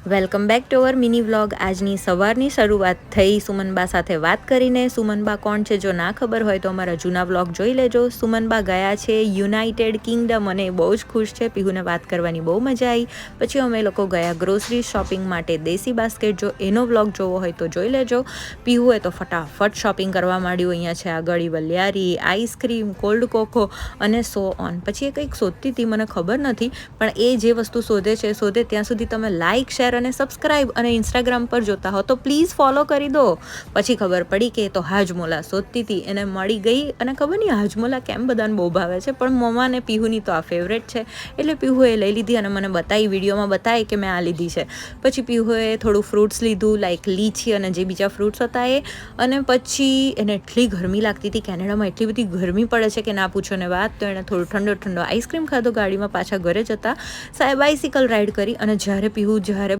Welcome back to our mini vlog. આજની સવારની શરૂઆત થઈ સુમનબા સાથે વાત કરીને। સુમનબા કોણ છે જો ના ખબર હોય તો અમારા જૂના વ્લોગ જોઈ લેજો। સુમનબા ગયા છે યુનાઇટેડ કિંગડમ અને બહુ જ ખુશ છે। પીહુને વાત કરવાની બહુ મજા આવી। પછી અમે લોકો ગયા ગ્રોસરી શોપિંગ માટે દેશી બાસ્કેટ। જો એનો વ્લોગ જોવો હોય તો જોઈ લેજો। પીહુએ તો ફટાફટ શોપિંગ કરવા માંડ્યું। અહીંયા છે આ ગળી વલિયારી, આઈસ્ક્રીમ, કોલ્ડ કોકો અને સો ઓન। પછી એ કંઈક શોધતી હતી, મને ખબર નથી, પણ એ જે વસ્તુ શોધે છે શોધે ત્યાં સુધી તમે લાઇક, શેર અને સબસ્ક્રાઇબ અને ઇન્સ્ટાગ્રામ પર જોતા હો તો પ્લીઝ ફોલો કરી દો। પછી ખબર પડી કે એ તો હાજમોલા શોધતી હતી, એને મળી ગઈ। અને ખબર નહીં હાજમોલા કેમ બધાને બહુ ભાવે છે, પણ મમ્માને પીહુની તો આ ફેવરેટ છે, એટલે પીહુએ લઈ લીધી અને મને બતાવી, વિડીયોમાં બતાવી કે મેં આ લીધી છે। પછી પીહુએ થોડું ફ્રૂટ્સ લીધું, લાઈક લીચી અને જે બીજા ફ્રૂટ્સ હતા એ। અને પછી એને એટલી ગરમી લાગતી હતી, કેનેડામાં એટલી બધી ગરમી પડે છે કે ના પૂછો ને વાત। તો એણે થોડું ઠંડો ઠંડો આઈસ્ક્રીમ ખાધો ગાડીમાં પાછા ઘરે જતા। બાઇસિકલ રાઈડ કરી અને જ્યારે